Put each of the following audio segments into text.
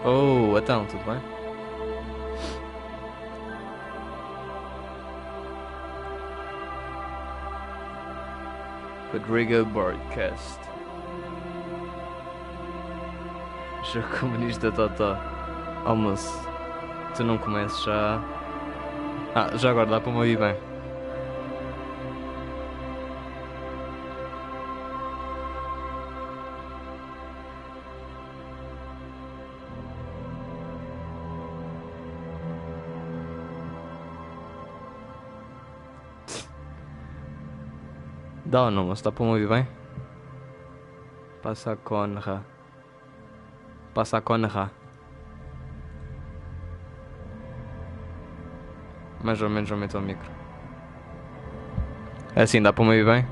Oh, então, tudo bem? Rodrigo Broadcast. Jogo comunista Totó. Almoço. Tu não comeces já. Ah, já agora dá para me ouvir bem. Dá ou não, mas dá para me ouvir bem? Passa a Conra. Passa a Conra. Mais ou menos aumenta o micro. É assim, dá para me ouvir bem?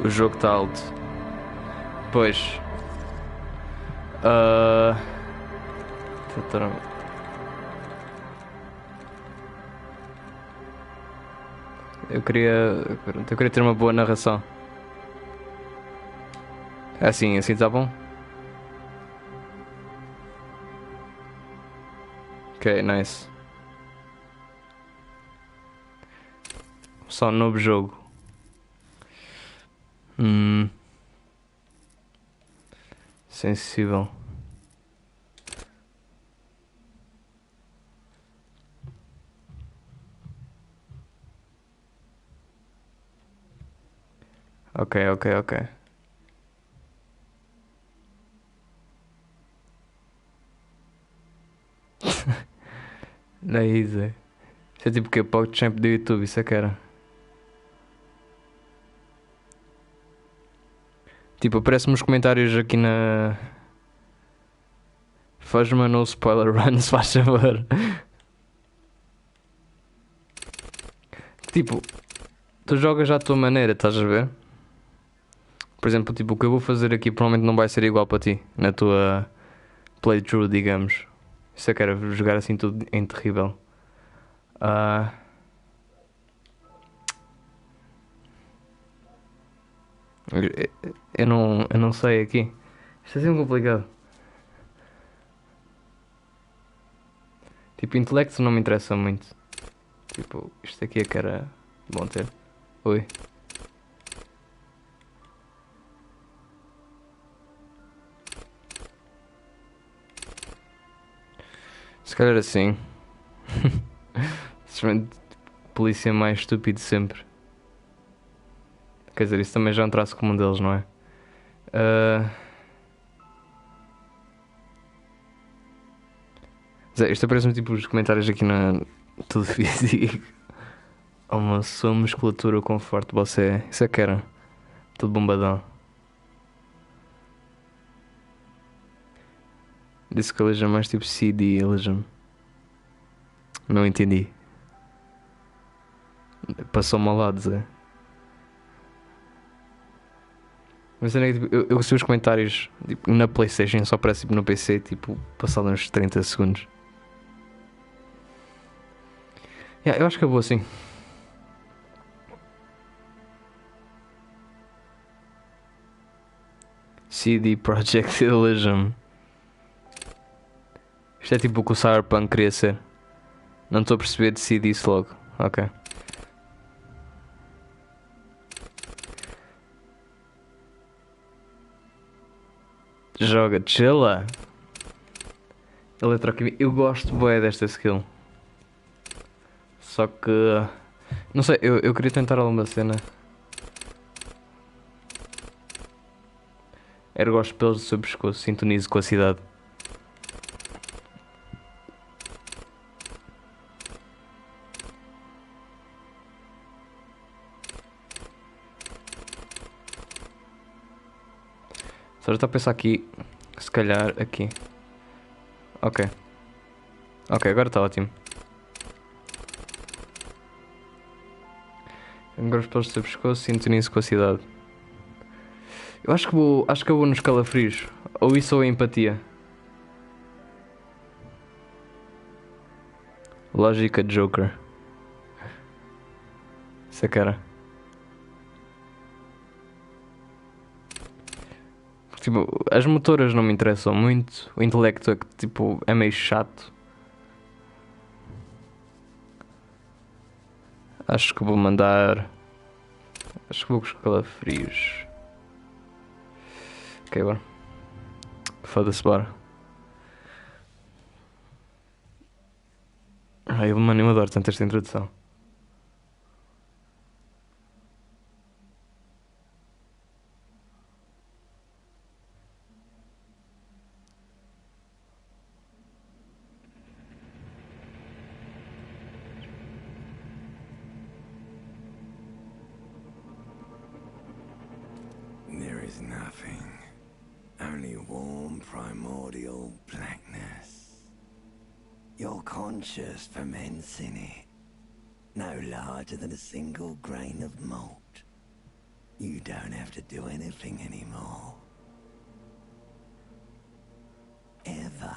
O jogo está alto. Pois. Ah. Eu queria. Eu queria ter uma boa narração. É assim, assim está bom? Ok, nice. Só um novo jogo. Hum. Sensível. Ok, ok, ok. Não é easy. Isso é tipo o que? PogChamp do YouTube, isso é que era. Tipo, aparece-me os comentários aqui na. Faz-me no spoiler run, se faz favor. Tipo, tu jogas à tua maneira, estás a ver? Por exemplo, tipo, o que eu vou fazer aqui provavelmente não vai ser igual para ti, na tua playthrough, digamos. Isso é que era jogar assim tudo em terrível. Ah, eu não sei aqui. Isto é sempre complicado. Tipo, intelecto não me interessa muito. Tipo, isto aqui é que era bom ter. Oi. Se calhar assim. Simplesmente polícia mais estúpido sempre. Quer dizer, isso também já é um traço comum deles, não é? Ah, isto aparece-me tipo os comentários aqui na. Tudo físico. Uma sua musculatura com forte, você. Isso é que era. Tudo bombadão. Disse que Elysium é mais tipo CD Elysium. Não entendi. Passou-me ao lado, Zé. Mas tipo, eu recebi os comentários tipo, na Playstation, só parece tipo, no PC, tipo, passado uns 30 segundos. Yeah, eu acho que eu vou assim. CD Projekt Elysium. Isto é tipo o que o Cyberpunk queria ser. Não estou a perceber, decidi isso logo. Ok. Joga, chilla. Eletroquímica. Eu gosto bué desta skill. Só que. Não sei, eu queria tentar alguma cena. Ergo os pelos do seu pescoço, sintonizo com a cidade. Só já estou a pensar aqui. Se calhar aqui. Ok. Ok, agora está ótimo. Agora os pelos do seu pescoço, sintonizo com a cidade. Eu acho que vou. Acho que eu vou nos calafrios. Ou isso ou a empatia. Lógica Joker. Isso é cara. Tipo, as motoras não me interessam muito. O intelecto é que, tipo, é meio chato. Acho que vou mandar. Acho que vou com os calafrios. Ok, bora. Foda-se, bora. Ai, mano, eu adoro tanto esta introdução. There is nothing. Only warm primordial blackness. You're conscious ferments in it. No larger than a single grain of malt. You don't have to do anything anymore. Ever.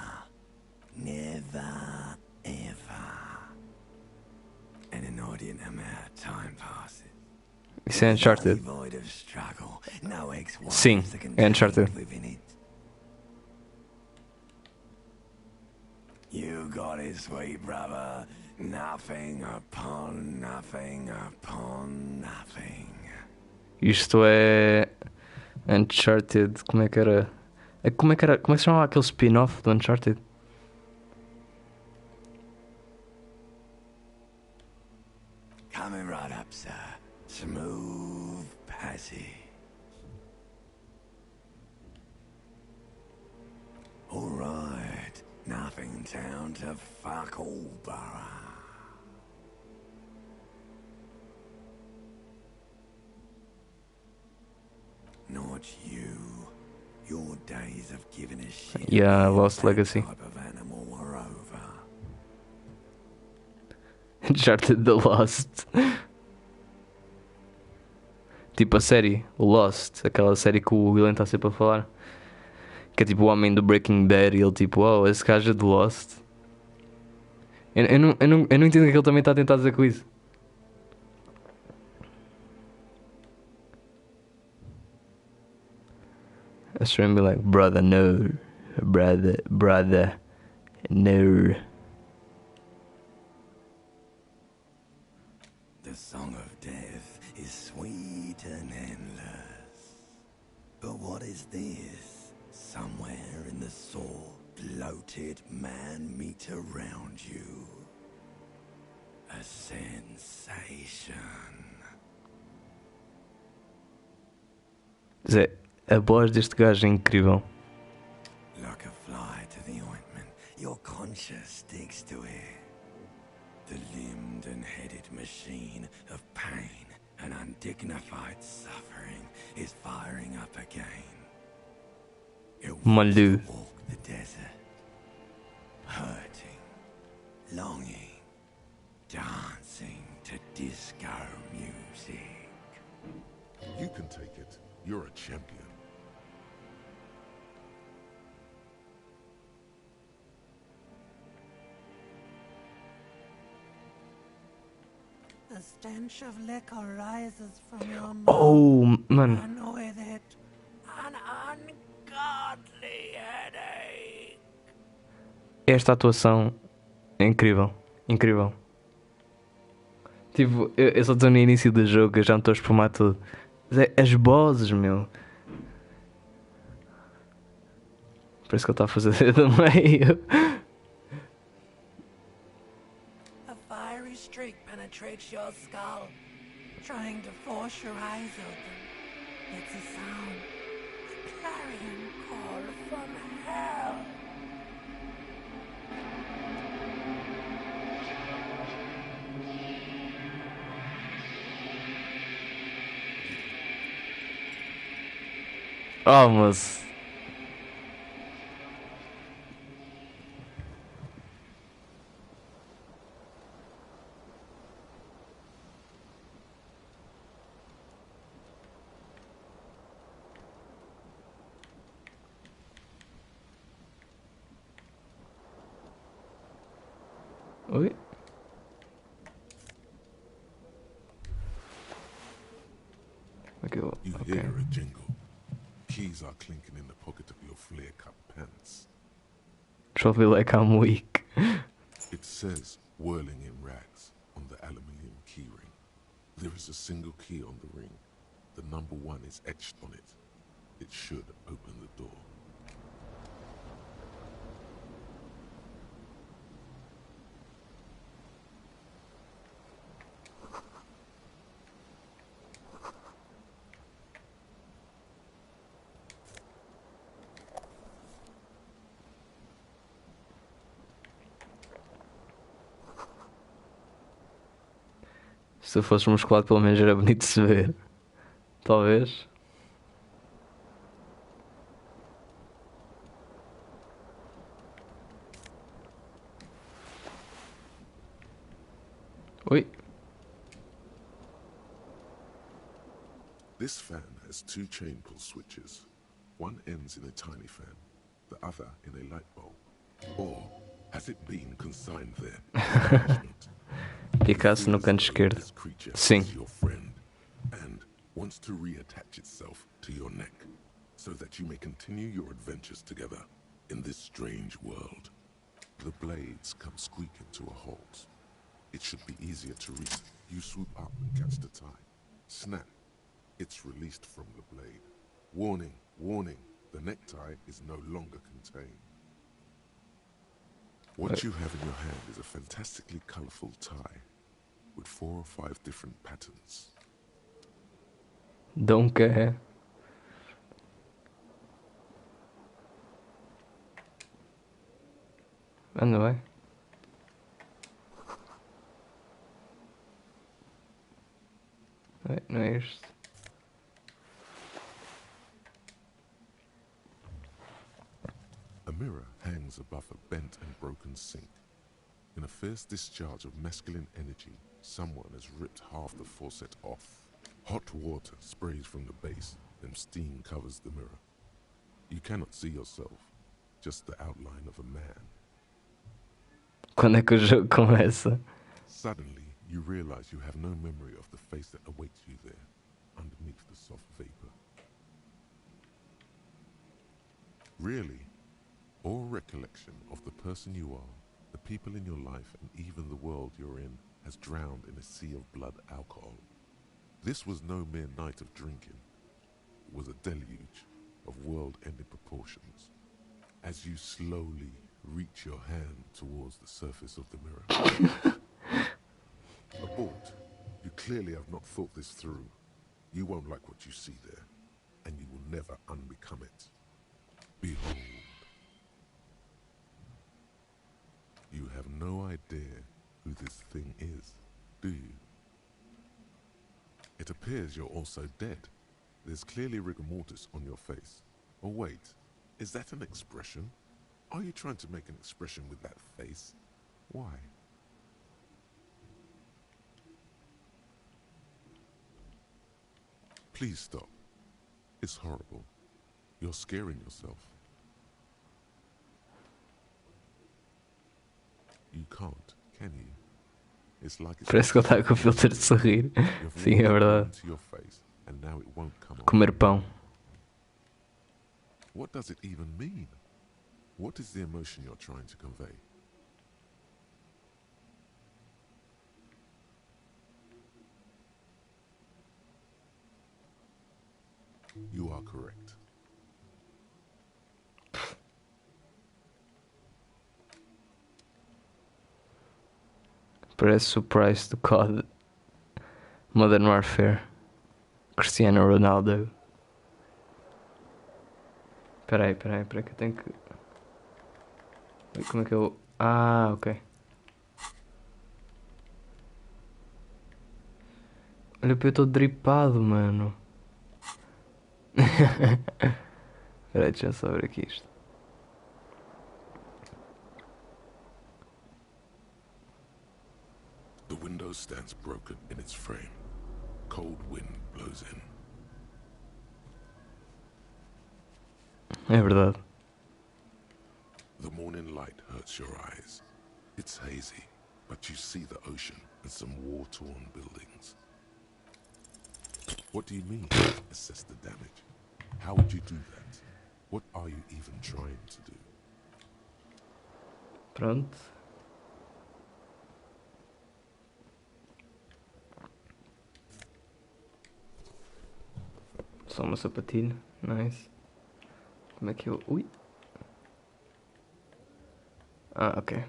Never, ever. An inordinate amount of time passes. Isso é Uncharted. Void of struggle. No Sim, é Uncharted. within it. You got it, sweet brother. Nothing upon nothing upon nothing. Isto é. Uncharted. Como é que era? Como é que se chamava aquele spin-off do Uncharted? Coming right up, sir. Smooth passage. All right. Nothing down to fuck all, borough. Not you. Your days of giving a shit. Yeah, about Lost that Legacy. type of animal are over. Uncharted The Lost. Tipo a série, o Lost, aquela série que o William está sempre a falar. Que é tipo o homem do Breaking Bad e ele tipo, oh, esse gajo é de Lost. Eu não entendo o que ele também está a tentar dizer com isso. I should be like, brother, no. Brother, no. The song of death is sweet and endless. But what is this? Somewhere in the sore, bloated man meet around you. A sensation. Zé, a voz deste gajo é incrível. Like a fly to the ointment, your conscience sticks to it. The limbed and headed machine of pain and undignified suffering is firing up again. It wants Malu. to walk the desert, hurting, longing, dancing to disco music. You can take it. You're a champion. The stench of liquor rises from your mouth. Oh, mano. And with it, an ungodly headache. Esta atuação é incrível. Incrível. Tipo, eu só estou no início do jogo, eu já me estou a espumar tudo. Zé, as vozes, meu. Parece que ele está a fazer do meio. A fiery streak penetrates your skull, trying to force your eyes open. It's a sound, a clarion call from hell. Oh, moço. Oi? You Okay. hear a jingle. Keys keys are clinking in the pocket of your flare-cut pants. Deixa eu ver like I'm weak. It says whirling in rags on the aluminium keyring. There is a single key on the ring. The number 1 is etched on it. It should open the door. Se eu fosse musculado, pelo menos era bonito de se ver. Talvez. Ui. This fan has 2 chain pull switches. One ends in a tiny fan, the other in a light bulb. Or has it been consigned there? Picasso no canto esquerdo. This creature Sim. is your friend and wants to reattach itself to your neck so that you may continue your adventures together in this strange world. The blades come squeaking to a halt. It should be easier to reach. You swoop up and catch the tie. Snap. It's released from the blade. Warning, warning, the necktie is no longer contained. What you have in your hand is a fantastically colorful tie with 4 or 5 different patterns. Don't care. Anda bem. Não é este. A mirror hangs above a bent and broken sink. In a fierce discharge of masculine energy, someone has ripped half the faucet off. Hot water sprays from the base, then steam covers the mirror. You cannot see yourself, just the outline of a man. Quando é que o jogo começa? Suddenly, you realize you have no memory of the face that awaits you there, underneath the soft vapor. Really, all recollection of the person you are, the people in your life, and even the world you're in has drowned in a sea of blood alcohol. This was no mere night of drinking. It was a deluge of world-ending proportions. As you slowly reach your hand towards the surface of the mirror. Abort. You clearly have not thought this through. You won't like what you see there, and you will never unbecome it. Behold. You have no idea who this thing is, do you? It appears you're also dead. There's clearly rigor mortis on your face. Oh wait, is that an expression? Are you trying to make an expression with that face? Why? Please stop. It's horrible. You're scaring yourself. You can't, can you? It's like it's Parece que ele está com o filtro de sorrir. You've Sim, é worn it verdade. into your face, and now it won't come off. Comer pão. What does it even mean? What is the emotion you're trying to convey? You are correct. Parece surprise do COD. Modern Warfare. Cristiano Ronaldo. Espera aí que eu tenho que... Ui, como é que eu... Ah, ok. Olha, eu estou dripado, mano. Espera aí, deixa eu só ver aqui isto. The window stands broken in its frame. Cold wind blows in. É verdade. The morning light hurts your eyes. It's hazy, but you see the ocean and some war-torn buildings. What do you mean? Assess the damage. How would you do that? What are you even trying to do? Pronto. Só uma sapatilha. Nice. Como é que eu... Ui. Ah, ok.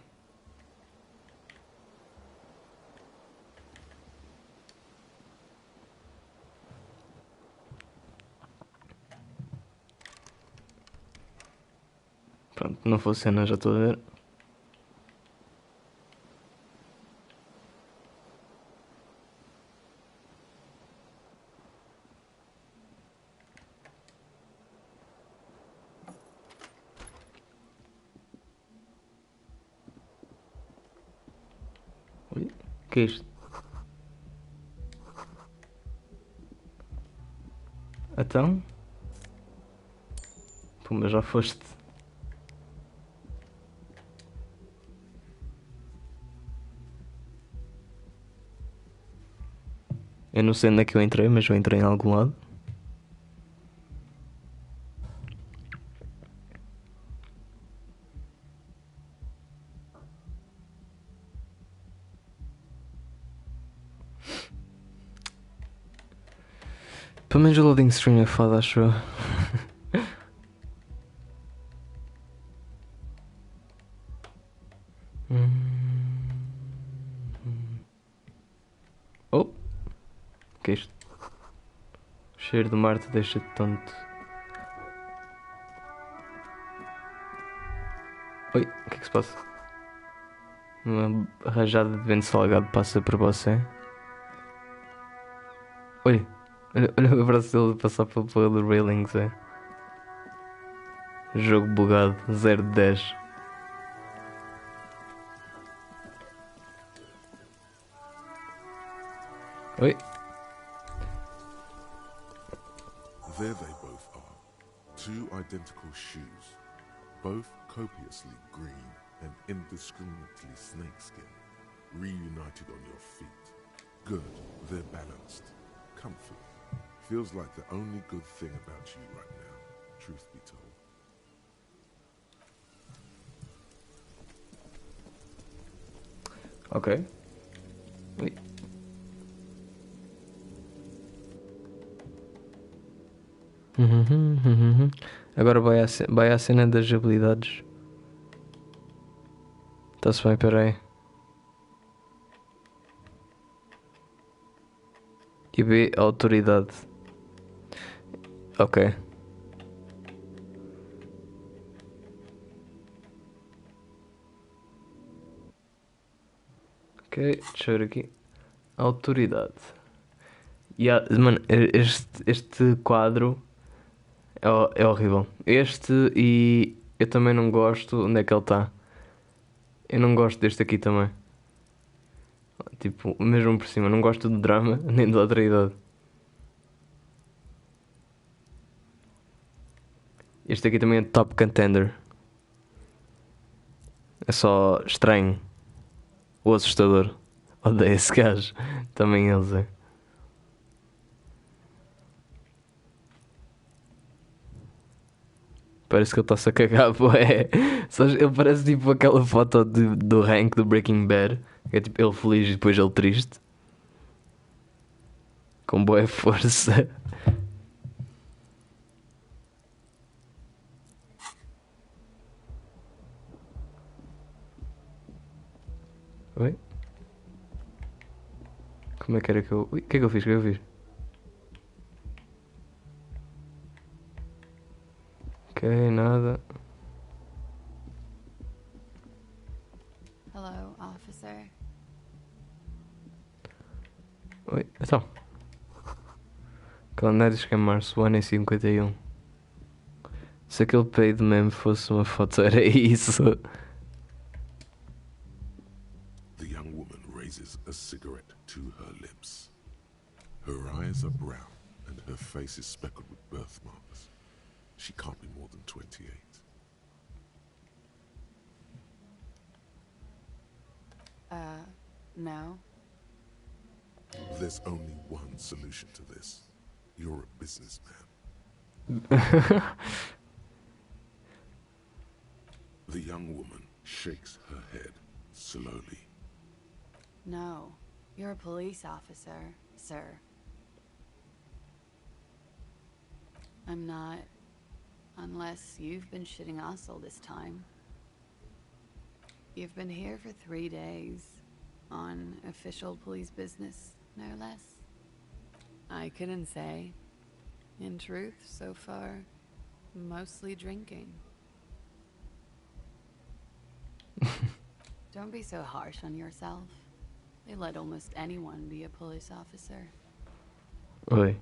Pronto, não fosse cena, já estou a ver. Ui, o que é isto? Então? Pumba, já foste. Eu não sei onde é que eu entrei, mas eu entrei em algum lado. Pelo menos o loading screen é foda, acho eu. Oh! O que é isto? O cheiro de Marte deixa-te tonto. Oi, o que é que se passa? Uma rajada de vento salgado passa por você. Oi, olha o braço dele passar pelo railings, é. Jogo bugado, 0 de 10. Oi. There they both are. Two identical shoes. Both copiously green and indiscriminately snakeskin. Reunited on your feet. Good, they're balanced. Comfy. Feels like the only good thing about you right now, truth be told. Ok. Ui. Agora vai à cena das habilidades. Está-se bem, peraí. E B, autoridade. Ok. Ok, deixa eu ver aqui. Autoridade. Mano, este quadro é horrível. Este e eu também não gosto. Onde é que ele está? Eu não gosto deste aqui também. Tipo, mesmo por cima, não gosto do drama nem da autoridade. Este aqui também é top contender. É só estranho. O assustador. Odeio esse gajo. Também eles é. Parece que ele está-se a cagar, bué. Ele parece tipo aquela foto do Hank do Breaking Bad. Que é tipo ele feliz e depois ele triste. Com boa força. Oi? Como é que era que eu... Ui, o que é que eu fiz? O que é que eu fiz? Ok, nada. Hello, officer. Oi, então. Calendário de março, o ano é 51. Se aquele peido mesmo fosse uma foto, era isso. The young woman raises a cigarette to her lips. Her eyes are brown and her face is speckled with birthmarks. She can't be more than 28. No. There's only one solution to this. You're a businessman. The young woman shakes her head slowly. No, you're a police officer, sir. I'm not. Unless you've been shitting us all this time. You've been here for 3 days. On official police business, no less. I couldn't say. In truth, so far, mostly drinking. Don't be so harsh on yourself. They let almost anyone be a police officer. Oi.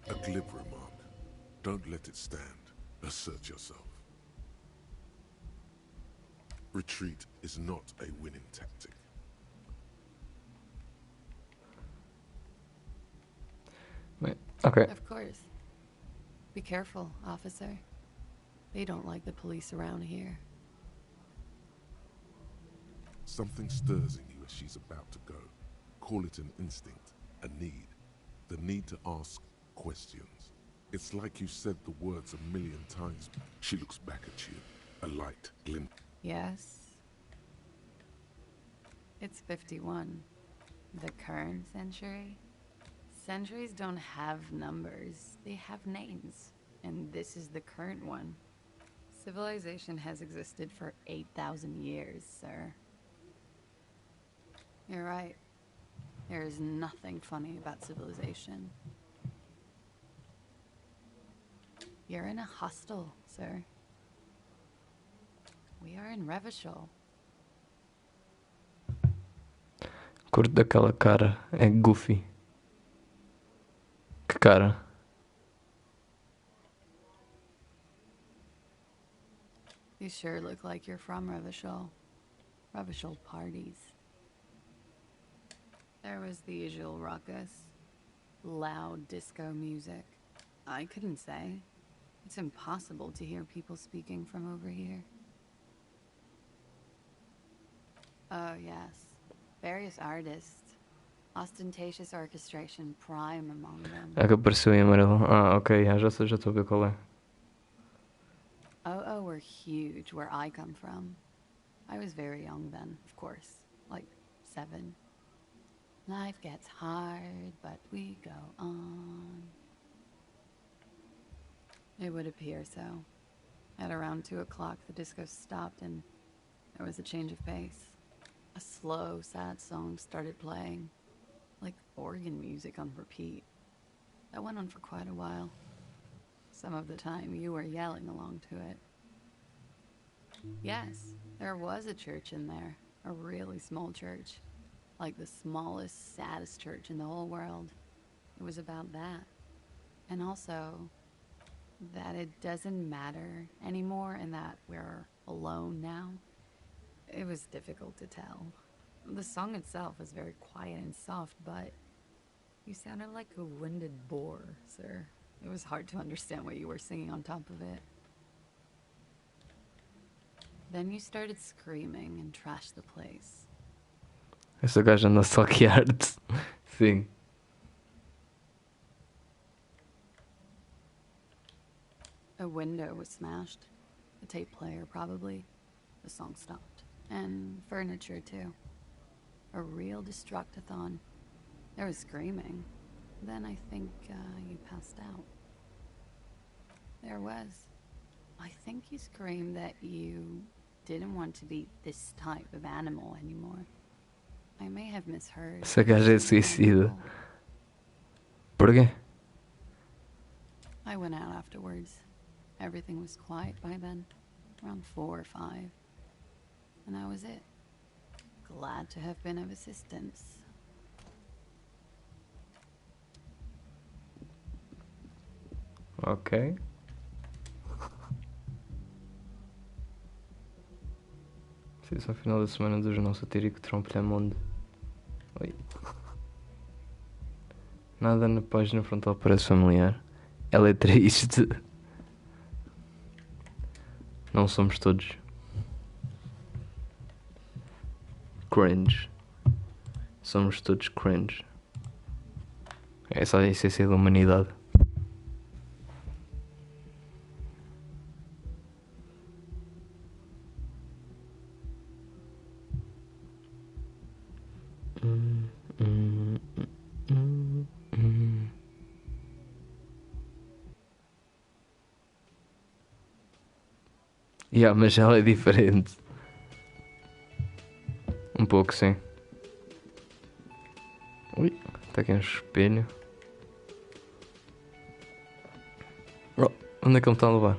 A glib remark. Don't let it stand. Assert yourself. Retreat is not a winning tactic. Wait, okay. Of course. Be careful, officer. They don't like the police around here. Something stirs in you as she's about to go. Call it an instinct, a need. The need to ask questions. It's like you said the words 1,000,000 times. She looks back at you, a light glint. Yes. It's 51. The current century? Centuries don't have numbers. They have names. And this is the current one. Civilization has existed for 8,000 years, sir. You're right. There is nothing funny about civilization. You're in a hostel, sir. We are in Revachol. Curto daquela cara. É goofy. Que cara? You sure look like you're from Revachol. Revachol parties. There was the usual ruckus. Loud disco music. I couldn't say. It's impossible to hear people speaking from over here. Oh, yes. Various artists. Ostentatious orchestration prime among them. É que apareceu em amarelo. Ah, ok. Já estou a ver qual é. Oh, were huge where I come from. I was very young then, of course. Like 7. Life gets hard, but we go on. It would appear so. At around 2 o'clock, the disco stopped and there was a change of pace. A slow, sad song started playing, like organ music on repeat. That went on for quite a while. Some of the time, you were yelling along to it. Yes, there was a church in there, a really small church. Like the smallest, saddest church in the whole world. It was about that. And also, that it doesn't matter anymore and that we're alone now. It was difficult to tell. The song itself was very quiet and soft, but you sounded like a winded boar, sir. It was hard to understand what you were singing on top of it. Then you started screaming and trashed the place. Essa gaja anda só que arte. Sim. A window was smashed. A tape player, probably. The song stopped. And furniture, too. A real destructathon. There was screaming. Then I think you passed out. There was. I think you screamed that you didn't want to be this type of animal anymore. I may have misheard. Essa gaja é suicida. Porquê? I went out afterwards. Everything was quiet by then. Around 4 or 5. And that was it. Glad to have been of assistance. Ok. Sim, ao final da semana do jornal satírico Trompe-lhe Monde. Oi. Nada na página frontal parece familiar. Ela é triste. Não somos todos. Cringe. Somos todos cringe. Essa é a essência da humanidade. Yeah, mas ela é diferente. Um pouco, sim. Ui, está aqui um espelho. Oh, onde é que ele está a levar?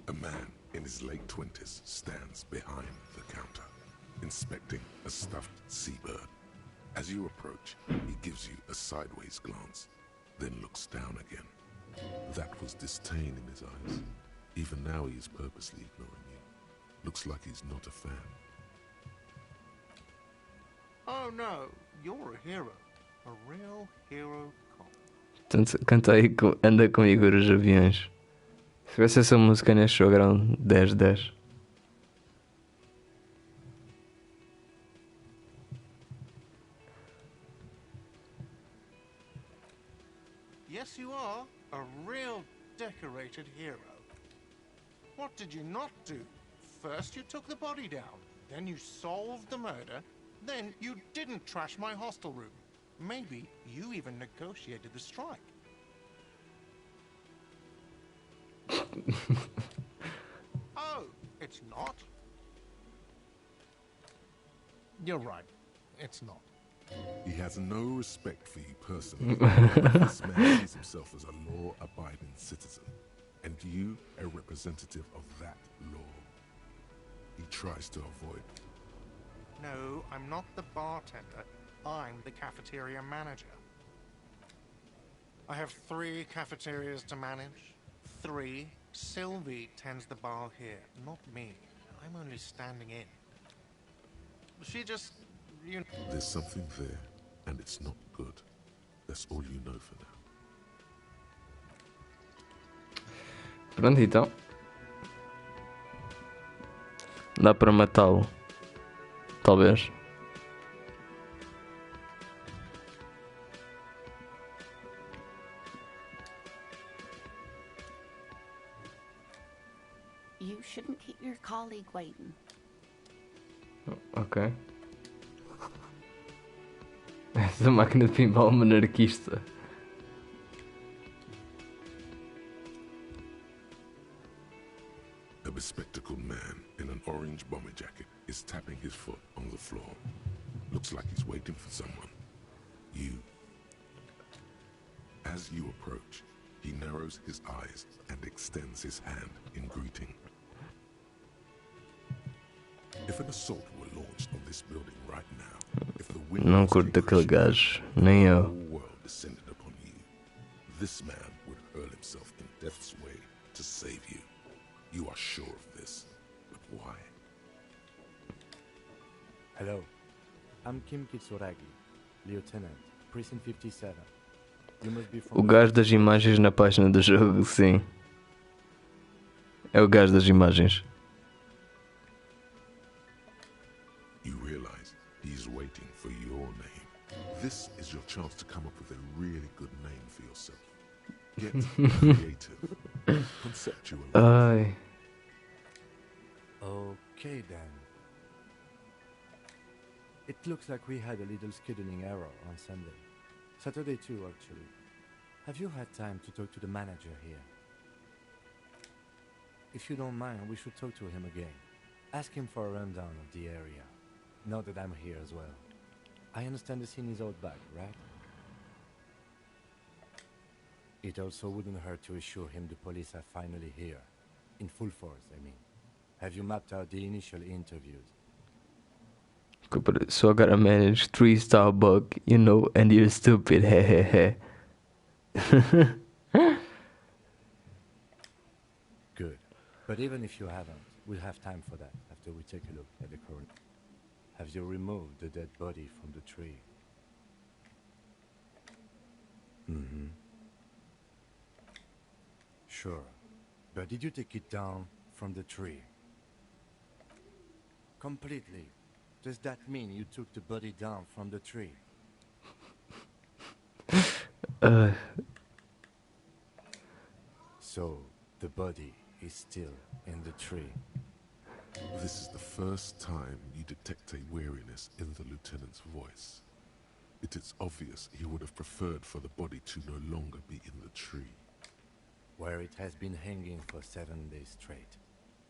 A man in his late 20s stands behind the counter, inspecting a stuffed seabird. As you approach, he gives you a sideways glance, then looks down again. That was disdain in his eyes. Even now he is purposely ignoring you. Looks like he's not a fan. Oh no, you're a hero. A real hero cop. Portanto, canta aí, anda comigo os aviões. Se tivesse essa música neste jogo era um 10-10. Yes, you are. A real decorated hero. What did you not do? First you took the body down, then you solved the murder, then you didn't trash my hostel room. Maybe you even negotiated the strike. Oh, it's not? You're right. It's not. He has no respect for you personally, but this man sees himself as a law-abiding citizen, and you a representative of that law. He tries to avoid. No, I'm not the bartender. I'm the cafeteria manager. I have 3 cafeterias to manage. 3. Sylvie tends the bar here, not me. I'm only standing in. She just, you know... There's something there, and it's not good. That's all you know for now. Pronto, então. Dá para matá-lo. Talvez. You shouldn't keep your colleague waiting. Ok. Essa máquina de pinball monarquista. A bespectacled man in an orange bomber jacket is tapping his foot on the floor. Looks like he's waiting for someone. You. As you approach, he narrows his eyes and extends his hand in greeting. If an assault were launched on this building right now, if the wind Não was curto to daquele crush gajo, you, nem the eu. whole world descended upon you. This man would hurl himself in death's way to save you. You are sure of this, but why? Hello, I'm Kim Kitsuragi, Lieutenant, Precinct 57. You must be from O gajo das imagens na página do jogo, sim. É o gajo das imagens. You realize he's waiting for your name. This is your chance to come up with a really good name for yourself. Get creative. Conceptualize. Ai. Okay then. It looks like we had a little scheduling error on Sunday. Saturday too, actually. Have you had time to talk to the manager here? If you don't mind, we should talk to him again. Ask him for a rundown of the area. Now that I'm here as well. I understand the scene is out back, right? It also wouldn't hurt to assure him the police are finally here. In full force, I mean. Have you mapped out the initial interviews? So I gotta manage 3-star bug, you know, and you're stupid, hehehe. Good. But even if you haven't, we'll have time for that after we take a look at the current. Have you removed the dead body from the tree? Mm-hmm. Sure. But did you take it down from the tree? Completely. Does that mean you took the body down from the tree? So, the body is still in the tree. This is the first time you detect a weariness in the lieutenant's voice. It is obvious he would have preferred for the body to no longer be in the tree. Where it has been hanging for 7 days straight.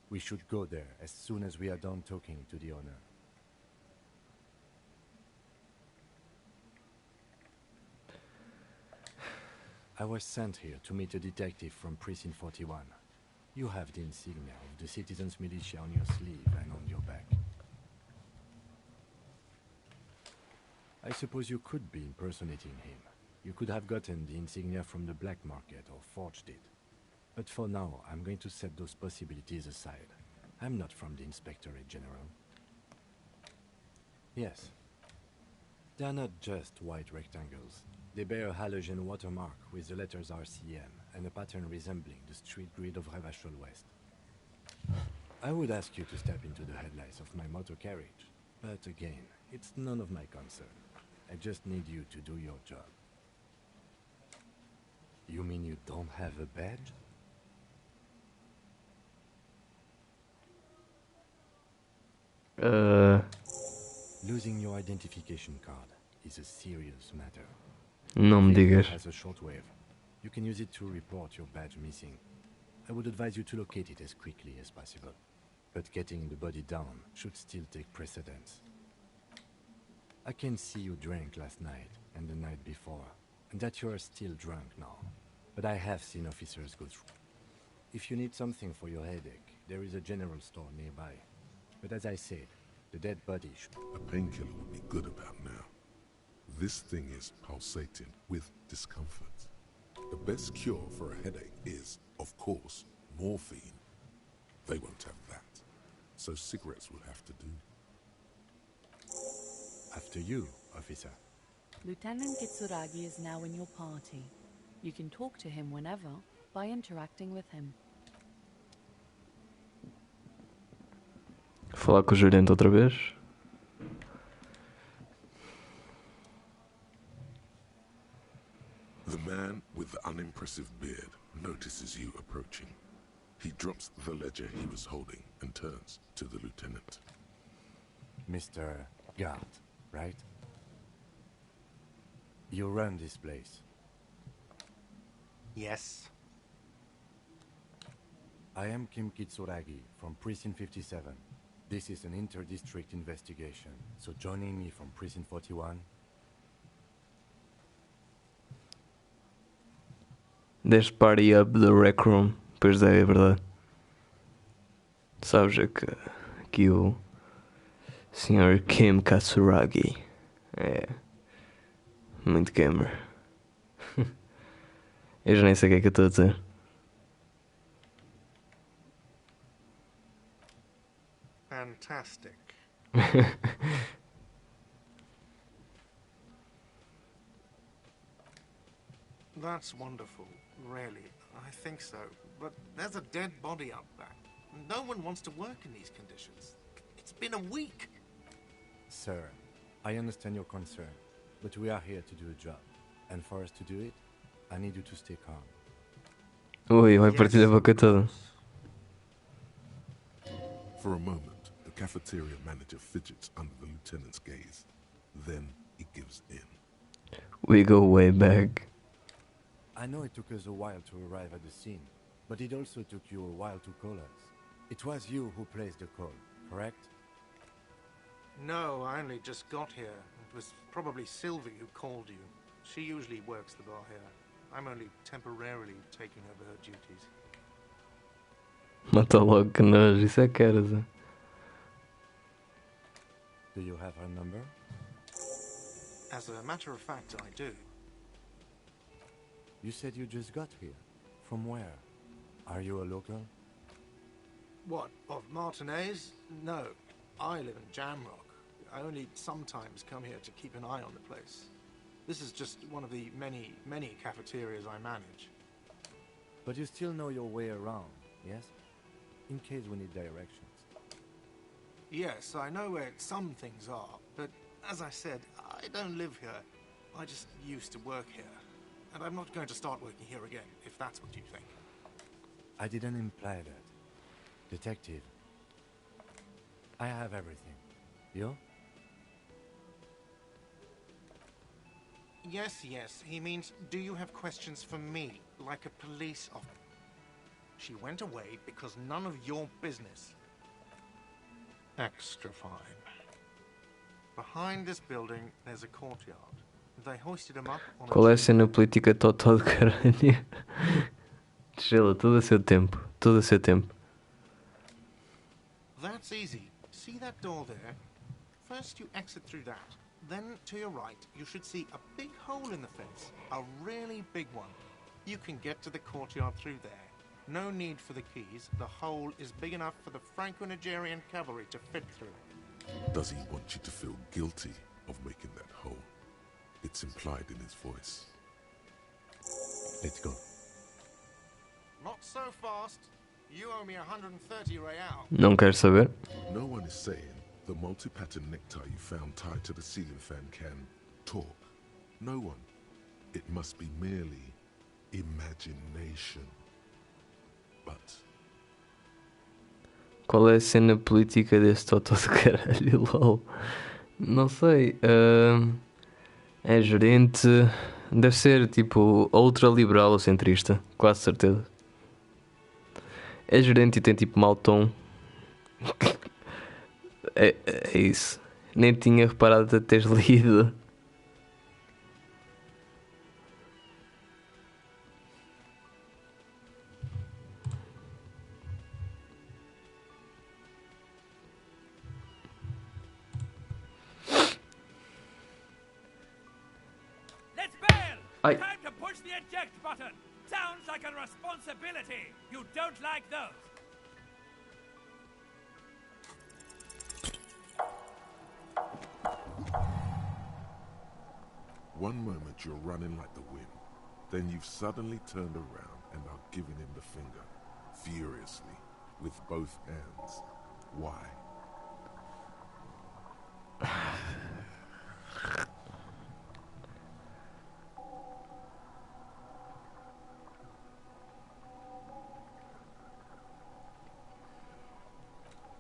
We should go there as soon as we are done talking to the owner. I was sent here to meet a detective from Precinct 41. You have the insignia of the Citizens Militia on your sleeve and on your back. I suppose you could be impersonating him. You could have gotten the insignia from the black market or forged it. But for now, I'm going to set those possibilities aside. I'm not from the Inspectorate General. Yes. They are not just white rectangles. They bear a halogen watermark with the letters RCM and a pattern resembling the street grid of Revachol West. I would ask you to step into the headlights of my motor carriage, but again, it's none of my concern. I just need you to do your job. You mean you don't have a badge? Losing your identification card is a serious matter. Não me Vehicle digas. has a shortwave. You can use it to report your badge missing. I would advise you to locate it as quickly as possible. But getting the body down should still take precedence. I can see you drank last night and the night before, and that you are still drunk now. But I have seen officers go through. If you need something for your headache, there is a general store nearby. But as I said, the dead body should... A painkiller would be good about now. This thing is pulsating with discomfort. The best cure for a headache is, of course, morphine. They won't have that, so cigarettes will have to do. After you, officer. Lieutenant Kitsuragi is now in your party. You can talk to him whenever by interacting with him. Falar com o gerente outra vez. The man with the unimpressive beard notices you approaching. He drops the ledger he was holding and turns to the lieutenant. Mr. Gart, right? You run this place. Yes. I am Kim Kitsuragi from Precinct 57. This is an inter-district investigation, so joining me from Precinct 41... Deste party up the rec room. Pois é verdade. Sabes é que aqui o Sr. Kim Katsuragi é muito gamer. Eu já nem sei o que é que eu estou a dizer. Fantastic. That's wonderful, really. I think so. But there's a dead body up back. No one wants to work in these conditions. It's been a week. Sir, I understand your concern, but we are here to do a job. And for us to do it, I need you to stay calm. Ui, vai partir a boca toda. For a moment, the cafeteria manager fidgets under the lieutenant's gaze. Then he gives in. We go way back. I know it took us a while to arrive at the scene, but it also took you a while to call us. It was you who placed the call, correct? No, I only just got here. It was probably Sylvie who called you. She usually works the bar here. I'm only temporarily taking over her duties. Mata logo que nojo, isso é que eras. Do you have her number? As a matter of fact, I do. You said you just got here. From where? Are you a local? What, of Martinez? No, I live in Jamrock. I only sometimes come here to keep an eye on the place. This is just one of the many cafeterias I manage. But you still know your way around, yes? In case we need directions. Yes, I know where some things are, but as I said, I don't live here. I just used to work here. And I'm not going to start working here again, if that's what you think. I didn't imply that. Detective, I have everything. You? Yes, yes. He means, do you have questions for me, like a police officer? She went away because none of your business. Extra fine. Behind this building, there's a courtyard. They hoisted him up on Qual é a a cena política total de caralho? Estrela, tudo a seu tempo. Tudo a seu tempo. That's easy. See that door there? First you exit through that. Then to your right, you should see a big hole in the fence. A really big one. You can get to the courtyard through there. No need for the keys. The hole is big enough for the Franco-Nigerian cavalry to fit through. Does he want you to feel guilty of making that hole? It's implied in his voice. Let's go. Not so fast. You owe me 130 real. Não quero saber. No one is saying the multi-pattern necktie you found tied to the ceiling fan can talk. No one. It must be merely imagination. But Qual é a cena política desse totó de caralho, lol? Não sei. É gerente. Deve ser tipo ultraliberal ou centrista, quase certeza. É gerente e tem tipo mau tom. É isso. Nem tinha reparado de teres lido. Let's bail! Aye. Time to push the eject button! Sounds like a responsibility! You don't like those! one moment you're running like the wind, then you've suddenly turned around and are giving him the finger, furiously, with both hands. Why?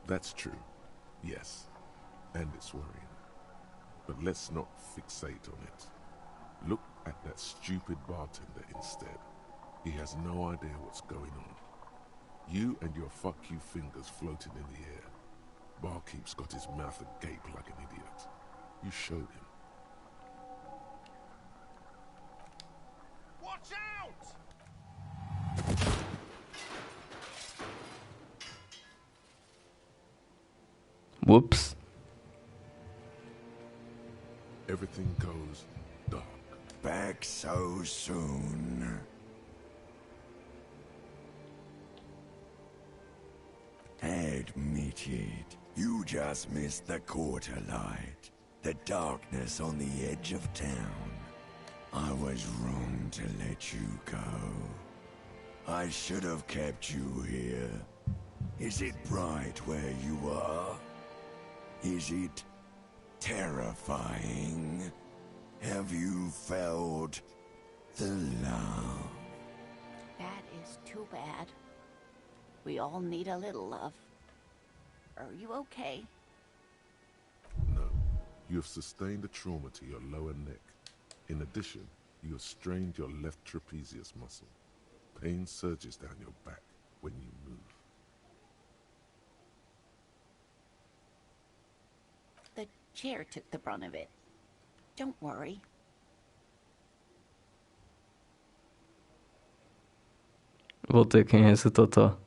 That's true, yes, and it's worrying. But let's not fixate on it. Look at that stupid bartender instead. He has no idea what's going on. You and your fuck you fingers floating in the air. Barkeep's got his mouth agape like an idiot. You showed him. Watch out! Whoops. Everything goes dark. Back so soon. Admit it. You just missed the quarter light. The darkness on the edge of town. I was wrong to let you go. I should have kept you here. Is it bright where you are? Is it terrifying? Have you felt the love? That is too bad. We all need a little love. Are you okay? No, you have sustained a trauma to your lower neck. In addition, you have strained your left trapezius muscle. Pain surges down your back when you move. The chair took the brunt of it. Don't worry. Voltei, quem é essa Totó?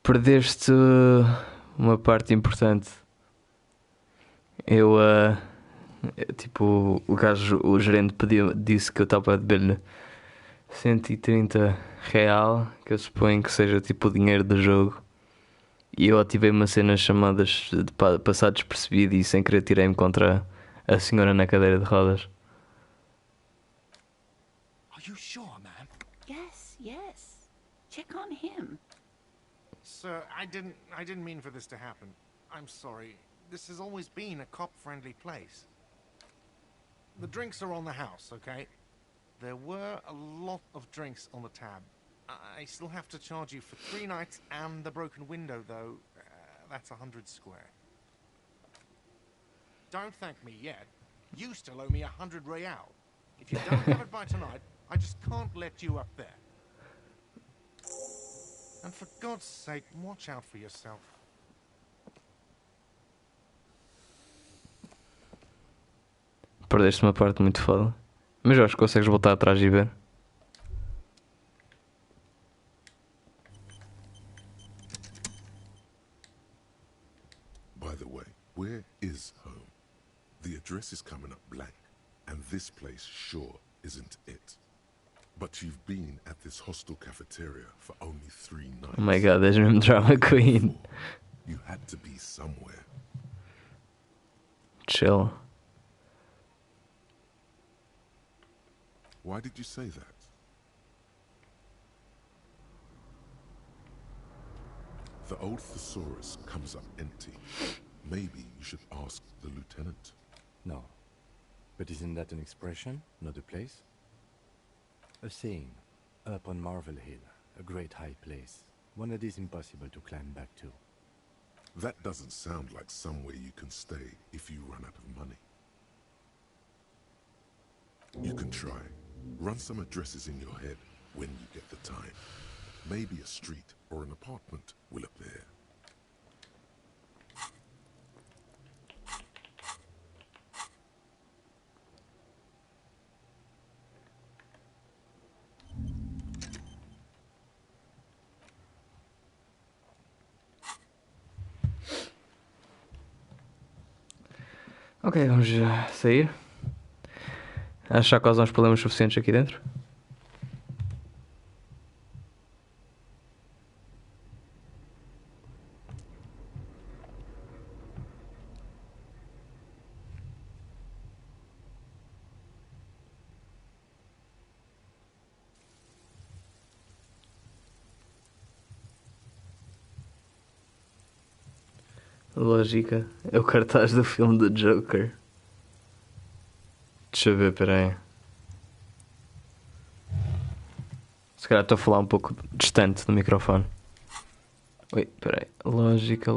Perdeste uma parte importante. Eu, tipo, o gajo, o gerente disse que eu estava a dever-lhe 130 real, que eu suponho que seja tipo o dinheiro do jogo. E eu ativei uma cena chamada de passar despercebido e sem querer tirei-me contra a senhora na cadeira de rodas. Are you sure, ma'am? Yes, yes. Check on him. Sir, I didn't mean for this to happen. I'm sorry. This has always been a cop-friendly place. The drinks are on the house, okay? There were a lot of drinks on the tab. I still have to charge you for 3 nights and the broken window, though. That's 100 square. Don't thank me yet. You still owe me 100 real. If you don't have it by tonight, I just can't let you up there. And for God's sake, watch out for yourself. Perdeste uma parte muito foda. Mas eu acho que consegues voltar atrás e ver. By the way, where is home? The address is coming up blank, and this place sure isn't it. But you've been at this hostel cafeteria for only 3 nights. Oh my god, és mesmo drama queen. You had to be somewhere. Chill. Why did you say that? The old thesaurus comes up empty. Maybe you should ask the lieutenant. No. But isn't that an expression, not a place? A saying, up on Marvel Hill, a great high place, one that is impossible to climb back to. That doesn't sound like somewhere you can stay if you run out of money. You can try. Run some addresses in your head when you get the time. Maybe a street or an apartment will appear. Ok, vamos sair. Acho que já causam uns problemas suficientes aqui dentro. Lógica. É o cartaz do filme do Joker. Deixa eu ver, peraí. Se calhar estou a falar um pouco distante do microfone. Oi, peraí. Lógica.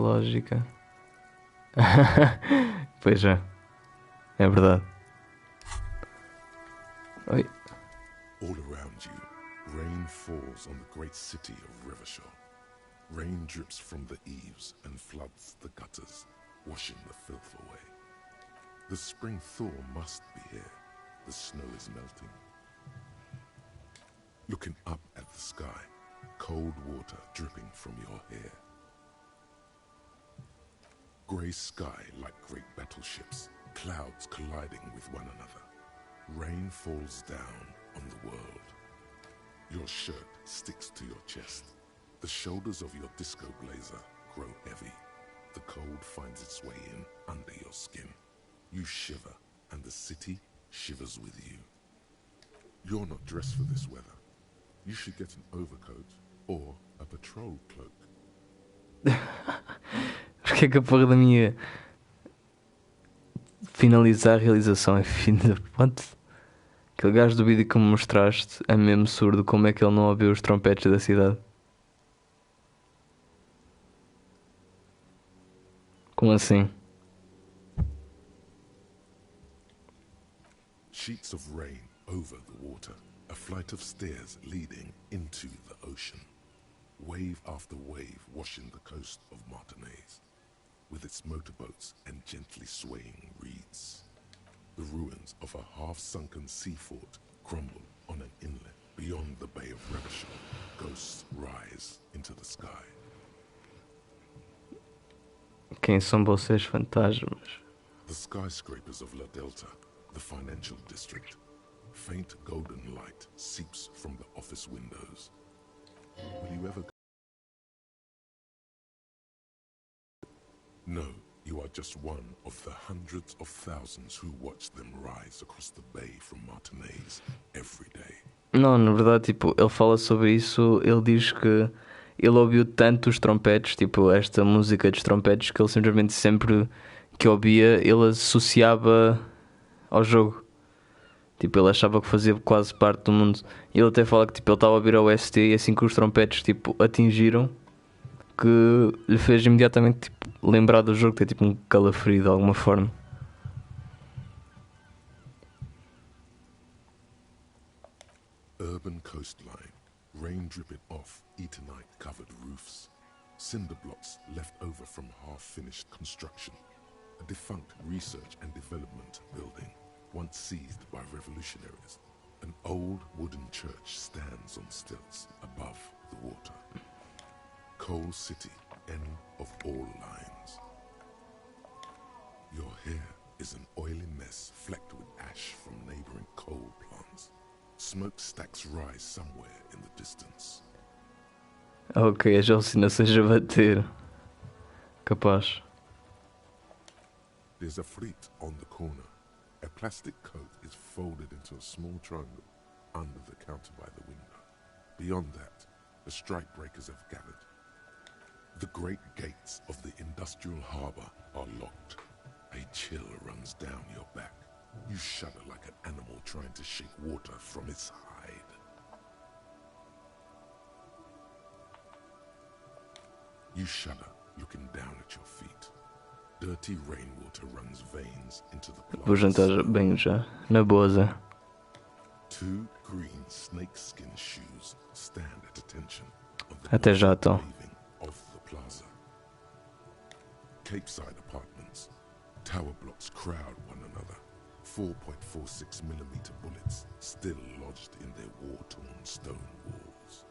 Pois é. É verdade. Oi. All around you, rain falls on the great city of Rivershore. Rain drips from the eaves and floods the gutters, washing the filth away. The spring thaw must be here. The snow is melting. Looking up at the sky, cold water dripping from your hair. Grey sky like great battleships, clouds colliding with one another. Rain falls down on the world. Your shirt sticks to your chest. The shoulders of your disco blazer grow heavy. The cold finds its way in under your skin. You shiver, and the city shivers with you. You're not dressed for this weather. You should get an overcoat or a patrol cloak. Porque é que a porra da minha finalizar a realização é fim de... What? Aquele gajo do vídeo que me mostraste é mesmo surdo. Como é que ele não ouviu os trompetes da cidade? Como assim? Sheets of rain over the water, a flight of stairs leading into the ocean. Wave after wave washing the coast of Martinez, with its motorboats and gently swaying reeds. The ruins of a half-sunken sea fort crumble on an inlet beyond the Bay of Revachol. Ghosts rise into the sky. Quem são vocês, fantasmas? The skyscrapers of La Delta, the financial district. Faint golden light seeps from the office windows. Will you ever... No, you are just one of the hundreds of thousands who watch them rise across the bay from Martinez every day. Não, na verdade, tipo, ele fala sobre isso, ele diz que ele ouviu tanto os trompetes, tipo, esta música dos trompetes, que ele simplesmente sempre que ouvia, ele associava ao jogo. Tipo, ele achava que fazia quase parte do mundo. E ele até fala que tipo, ele estava a ouvir a OST e assim que os trompetes tipo, atingiram, que lhe fez imediatamente tipo, lembrar do jogo, ter tipo um calafrio de alguma forma. Urban coastline, rain dripping off Eternite covered roofs, cinder blocks left over from half-finished construction, a defunct research and development building once seized by revolutionaries. An old wooden church stands on stilts above the water. Coal City, end of all lines. Your hair is an oily mess flecked with ash from neighboring coal plants. Smokestacks rise somewhere in the distance. Ok, as alucinações a bater. Capaz. There's a fleet on the corner. A plastic coat is folded into a small triangle under the counter by the window. Beyond that, the strike breakers have gathered. The great gates of the industrial harbor are locked. A chill runs down your back. You shudder like an animal trying to shake water from its hide. You shudder, looking down at your feet. Dirty rainwater runs veins into the Vou jantar bem já. Na boa, Zé. Two green snakeskin shoes stand at attention on the Até já, então. paving of the plaza. Capeside apartments. Tower blocks crowd one another. 4.46mm bullets still lodged in their war-torn stone walls.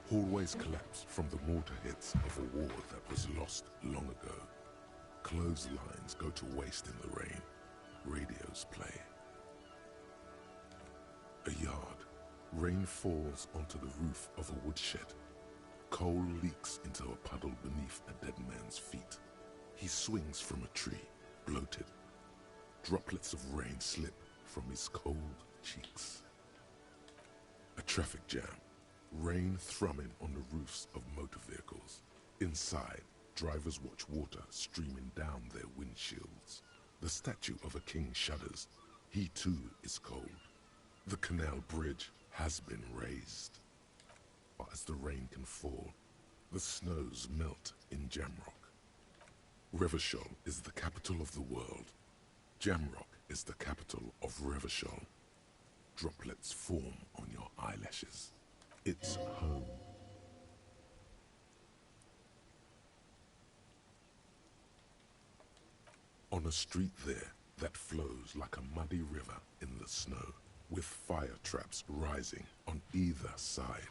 Hallways collapse from the mortar hits of a war that was lost long ago. Clotheslines go to waste in the rain. Radios play. A yard. Rain falls onto the roof of a woodshed. Coal leaks into a puddle beneath a dead man's feet. He swings from a tree, bloated. Droplets of rain slip from his cold cheeks. A traffic jam. Rain thrumming on the roofs of motor vehicles. Inside, drivers watch water streaming down their windshields. The statue of a king shudders. He too is cold. The canal bridge has been raised. As the rain can fall, the snows melt in Jamrock. Revachol is the capital of the world. Jamrock is the capital of Revachol. Droplets form on your eyelashes. It's home. On a street there that flows like a muddy river in the snow, with fire traps rising on either side,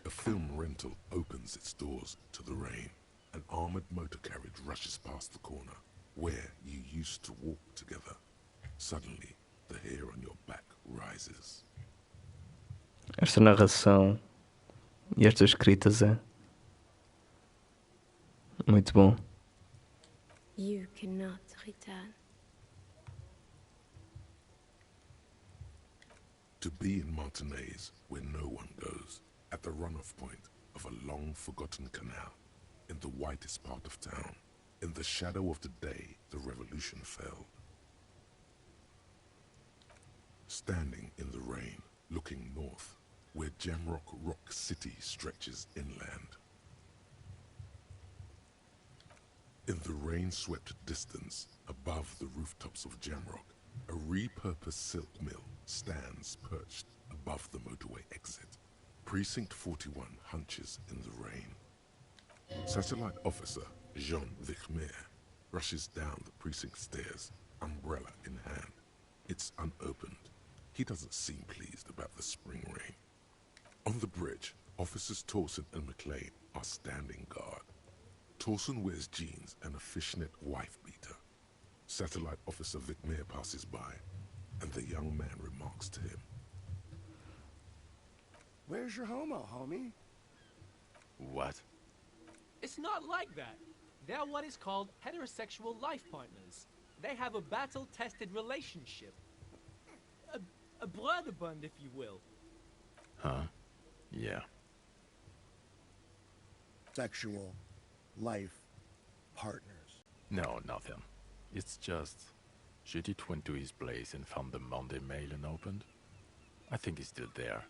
a film rental opens its doors to the rain. An armored motor carriage rushes past the corner, where you used to walk together. Suddenly, the hair on your back rises. Esta narração e esta escrita, Zé. Muito bom. You cannot return. To be in Martinez, where no one goes, at the runoff point of a long-forgotten canal, in the whitest part of town, in the shadow of the day the revolution fell. Standing in the rain, looking north, where Jamrock Rock City stretches inland. In the rain-swept distance, above the rooftops of Jamrock, a repurposed silk mill stands perched above the motorway exit. Precinct 41 hunches in the rain. Satellite officer Jean Vichmer rushes down the precinct stairs, umbrella in hand. It's unopened. He doesn't seem pleased about the spring rain. On the bridge, officers Torsen and McLean are standing guard. Torsen wears jeans and a fishnet wife-beater. Satellite officer Vichmer passes by, and the young man remarks to him. Where's your homo, homie? What? It's not like that. They're what is called heterosexual life partners. They have a battle-tested relationship. A brother bond, if you will. Huh? Yeah. Sexual life partners. No, nothing. It's just... Judith went to his place and found the Monday mail unopened. I think he's still there.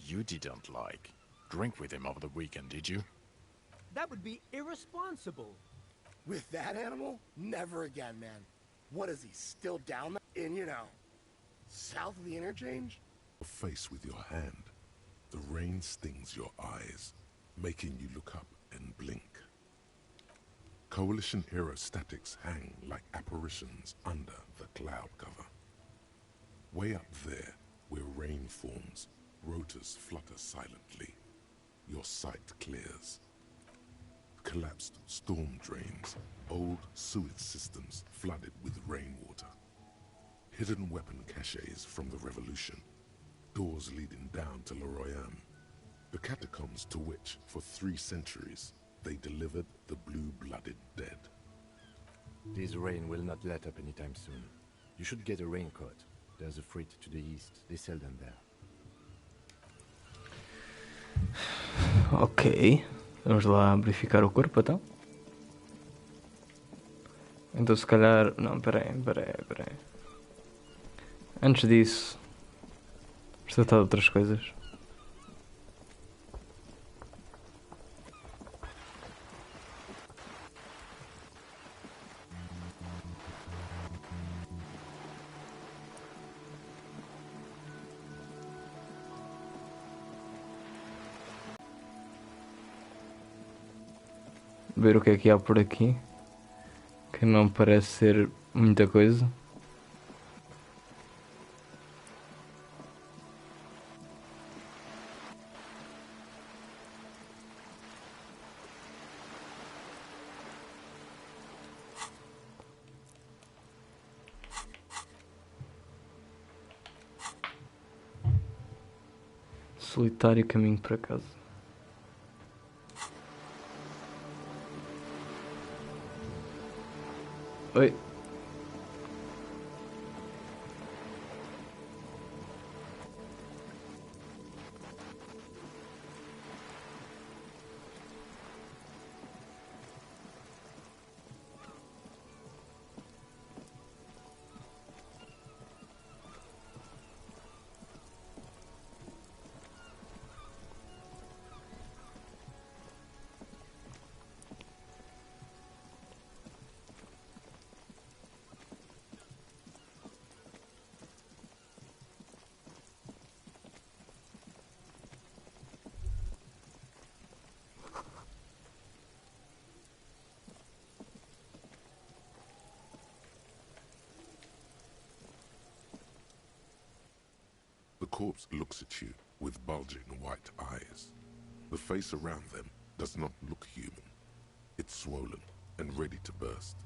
You didn't, like, drink with him over the weekend, did you? That would be irresponsible. With that animal? Never again, man. What is he, still down there? In, south of the interchange? Face with your hand. The rain stings your eyes, making you look up and blink. Coalition aerostatics hang like apparitions under the cloud cover. Way up there, where rain forms, rotors flutter silently. Your sight clears. Collapsed storm drains, old sewage systems flooded with rainwater. Hidden weapon caches from the revolution. Doors leading down to Leroyam. The catacombs to which, for 3 centuries, they delivered the blue-blooded dead. This rain will not let up anytime soon. You should get a raincoat. There's a freight to the east. They sell them there. Ok. Vamos lá verificar o corpo, então. Então se calhar... Não, peraí. Antes disso... Vamos tratar de outras coisas. Ver o que é que há por aqui, que não parece ser muita coisa. Solitário caminho para casa. Oi. The corpse looks at you with bulging white eyes. The face around them does not look human. It's swollen and ready to burst.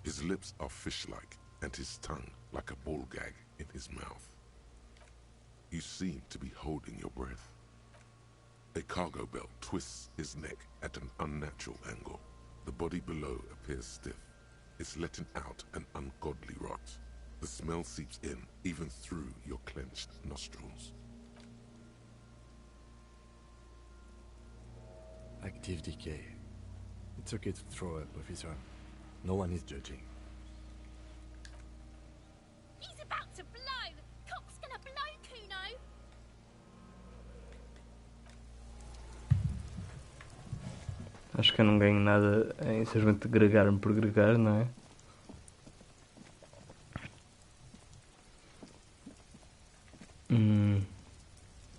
His lips are fish-like and his tongue like a ball gag in his mouth. You seem to be holding your breath. A cargo belt twists his neck at an unnatural angle. The body below appears stiff. It's letting out an ungodly rot. The smell seeps in, even through your clenched nostrils. Active decay. It's okay to throw up, officer. No one is judging. He's about to blow! Cock's gonna blow, Kuno! Acho que eu não ganho nada em simplesmente gregar-me por gregar, não é?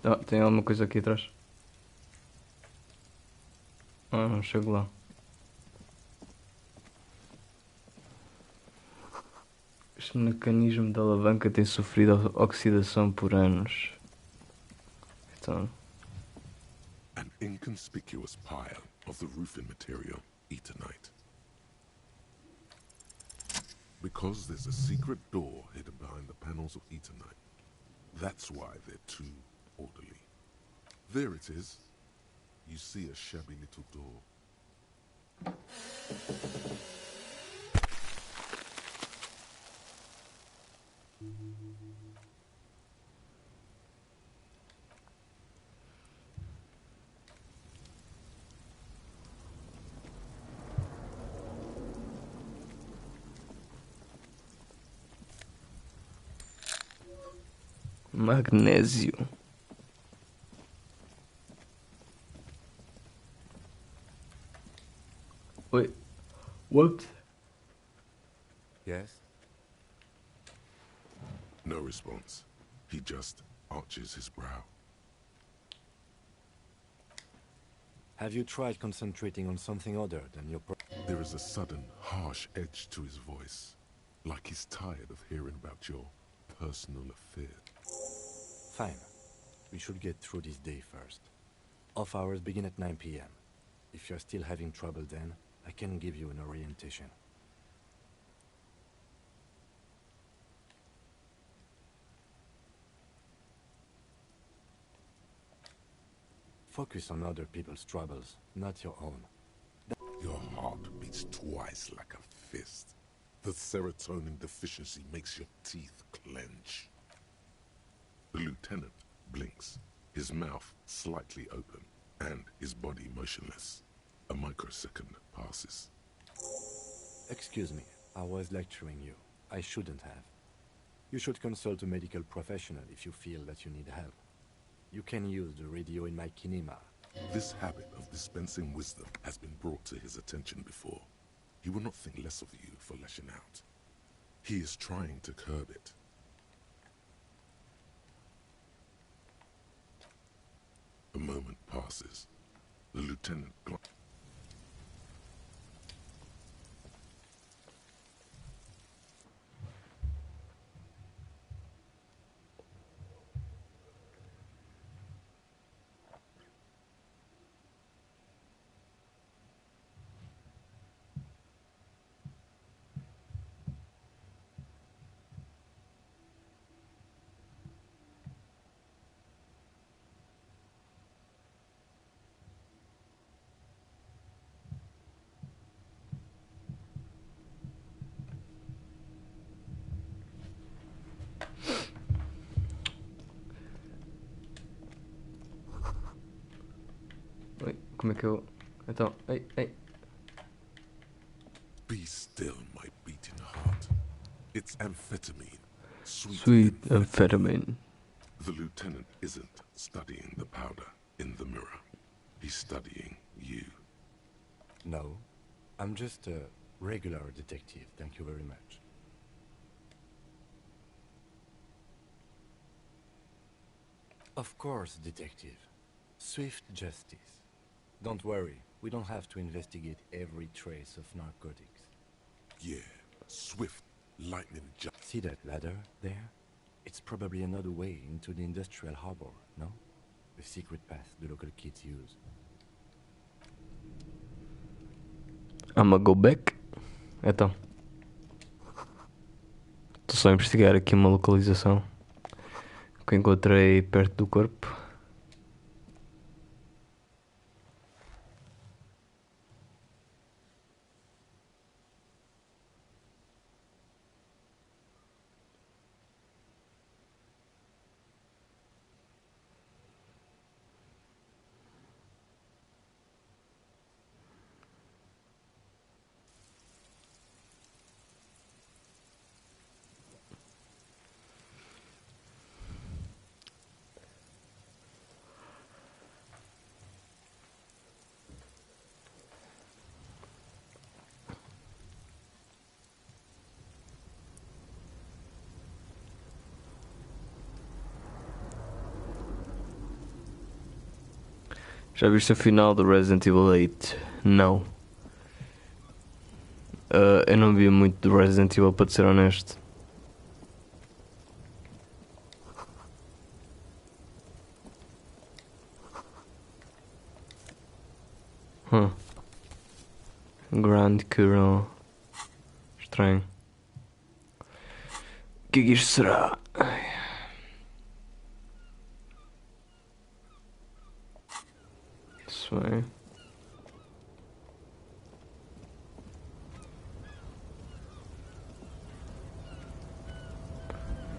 Oh, tem alguma coisa aqui atrás? Ah, não chego lá. Este mecanismo da alavanca tem sofrido oxidação por anos. Então... An inconspicuous pile of the roofing material, Eternite. Because there's a secret door hidden behind the panels of Eternite. That's why they're too orderly. There it is. You see a shabby little door. Magnésio. Wait. Whoops. Yes? No response. He just arches his brow. Have you tried concentrating on something other than your There is a sudden, harsh edge to his voice, like he's tired of hearing about your personal affair. Fine. We should get through this day first. Off hours begin at 9 p.m. If you're still having trouble then, I can give you an orientation. Focus on other people's troubles, not your own. Your heart beats twice like a fist. The serotonin deficiency makes your teeth clench. The lieutenant blinks, his mouth slightly open, and his body motionless. A microsecond passes. Excuse me, I was lecturing you. I shouldn't have. You should consult a medical professional if you feel that you need help. You can use the radio in my kinema. This habit of dispensing wisdom has been brought to his attention before. He will not think less of you for lashing out. He is trying to curb it. A moment passes. The lieutenant Oi, como é que eu... Então, ei. Be still, my beating heart. It's amphetamine. Sweet amphetamine. The lieutenant isn't studying the powder in the mirror. He's studying you. No, I'm just a regular detective, thank you very much. Of course, detective. Swift justice. Don't worry, we don't have to investigate every trace of narcotics. Yeah, swift, lightning justice. See that ladder there? It's probably another way into the industrial harbor, no? The secret path the local kids use. I'ma go back. Então. Estou só a investigar aqui uma localização que encontrei perto do corpo. Já viste a final do Resident Evil 8? Não. Eu não vi muito do Resident Evil, para te ser honesto. Grand Curl. Estranho. O que é que isto será? Isso é.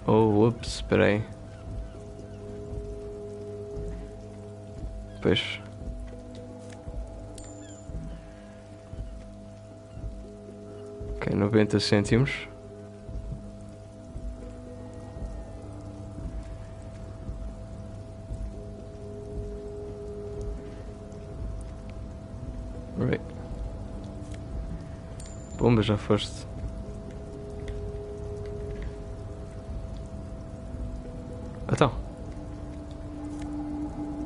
Oh, ups, espera aí. Pois. Ok, 90 cêntimos. Pomba, já foste. Então.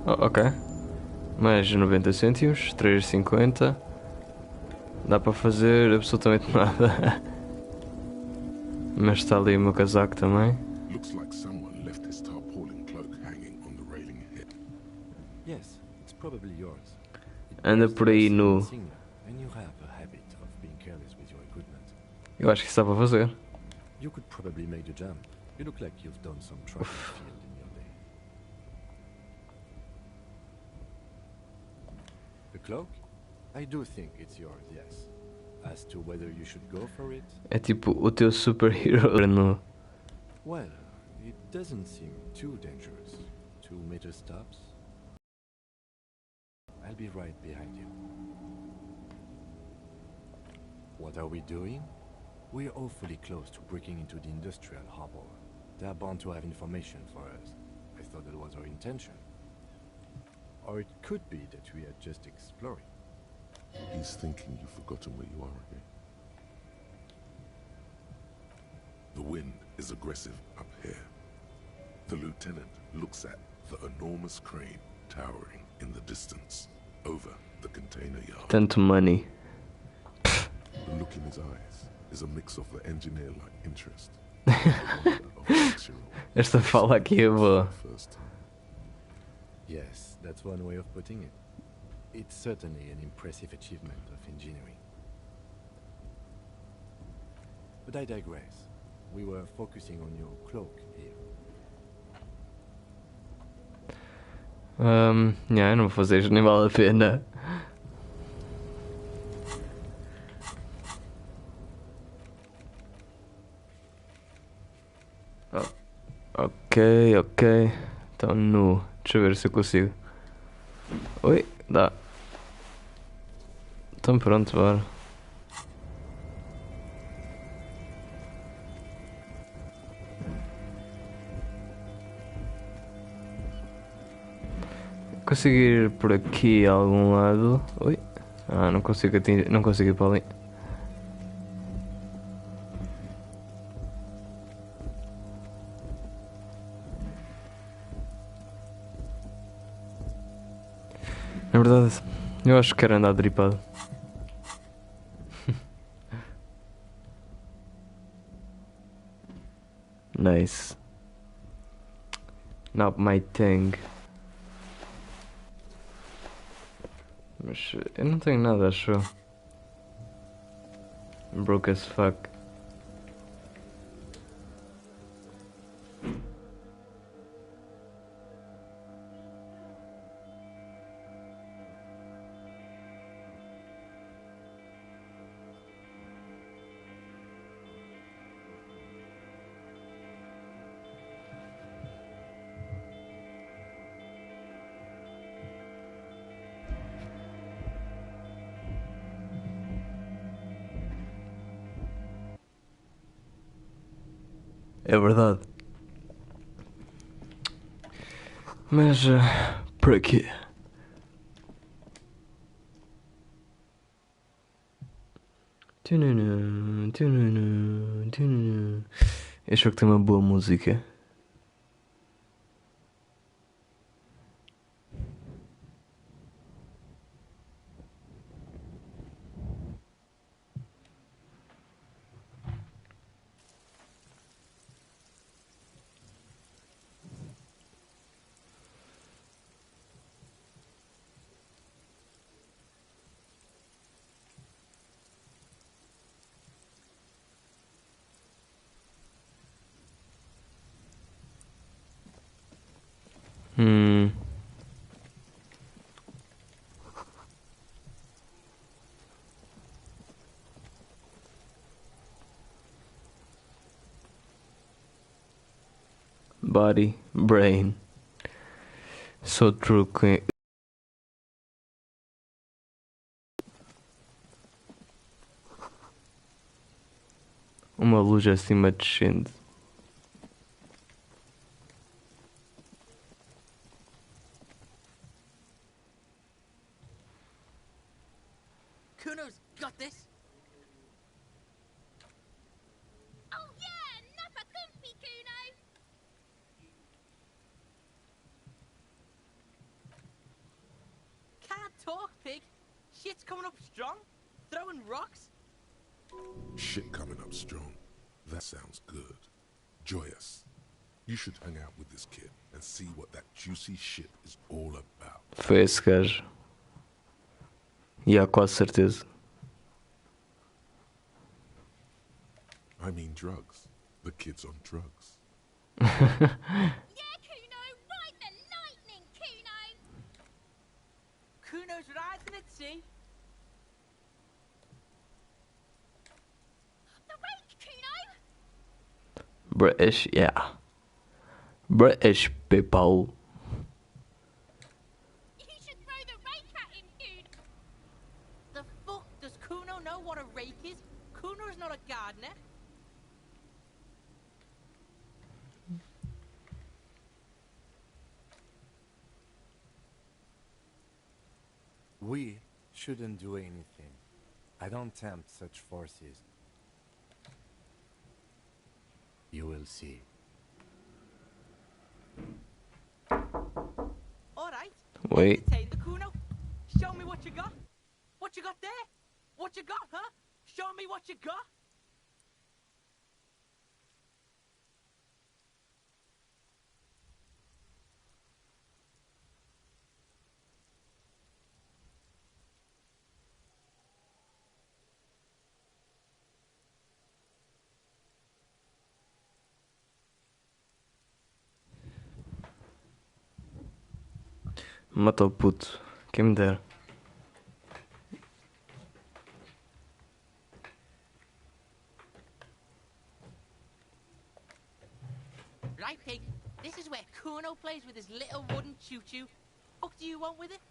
Oh, ok. Mais 90 cêntimos, 3,50. Dá para fazer absolutamente nada. Mas está ali o meu casaco também. Looks like someone left his tarpaulin cloak hanging on the railing here. Yes, it's probably yours. It Anda bears por the aí Elysium nu. insignia, and you have a habit of being careless with your equipment. Eu acho que isso dá para fazer. You could probably make the jump. You look like you've done some track and field in your day. The cloak? I do think it's yours, yes. As to whether you should go for it? É tipo o teu superhero no. Well, it doesn't seem too dangerous. 2-meter stops? I'll be right behind you. What are we doing? We're awfully close to breaking into the industrial harbor. They're bound to have information for us. I thought that was our intention. Or it could be that we are just exploring. He's thinking you've forgotten where you are again. The wind is aggressive up here. The lieutenant looks at the enormous crane towering in the distance over the container yard. Tanto money. The look in his eyes is a mix of the engineer-like interest and the wonder of a 6-year-old. Esta fala aqui é boa. First time. Yes, that's one way of putting it. It's certainly an impressive achievement of engineering. But I digress. We were focusing on your cloak here. Yeah, não vou fazer isto, nem vale a pena. Ok. Então nu. Deixa eu ver se eu consigo. Oi, dá. Então pronto, bora. Consigo ir por aqui a algum lado. Oi. Ah, não consigo atingir, não consigo ir para ali. Na verdade, eu acho que quero andar dripado. Nice. Not my thing. Mas eu não tenho nada, acho eu. Broke as fuck. É verdade. Mas para quê? Este jogo tem uma boa música. Body, brain. So true. Uma luz acima descende. Kuno's got this. talk, pig. Shit's coming up strong. Throwing rocks. Shit coming up strong. That sounds good. Joyous. You should hang out with this kid and see what that juicy shit is all about. Foi esse gajo. E há quase certeza. I mean drugs. The kid's on drugs. Yeah, Kuno! Ride the lightning, Kuno! Kuno's riding at sea. The rake, Kuno! British, yeah. British people. You should throw the rake at him, Kuno! The fuck does Kuno know what a rake is? Kuno's not a gardener. We shouldn't do anything. I don't tempt such forces. You will see. Alright. Wait. Entertain the Kuno. Show me what you got. What you got there? What you got, huh? Show me what you got. Mata o puto. Quem me dera. Right, pig. This is where Kuno plays with his little wooden choo-choo. What do you want with it?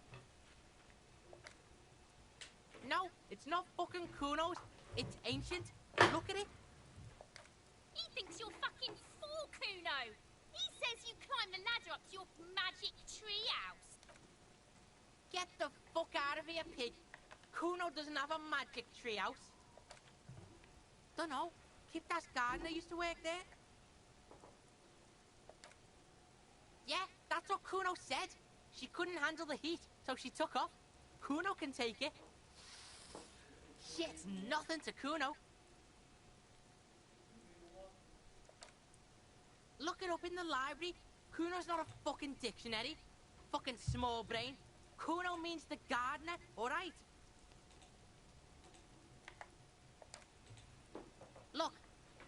No, it's not fucking Kuno's. It's ancient. Look at it. He thinks you're fucking fool, Kuno! He says you climb the ladder up to your magic treehouse. Get the fuck out of here, pig. Kuno doesn't have a magic treehouse. Dunno. Kipta's gardener used to work there. Yeah, that's what Kuno said. She couldn't handle the heat, so she took off. Kuno can take it. Shit's nothing to Kuno. Look it up in the library. Kuno's not a fucking dictionary. Fucking small brain. Kuno means the gardener, alright? Look,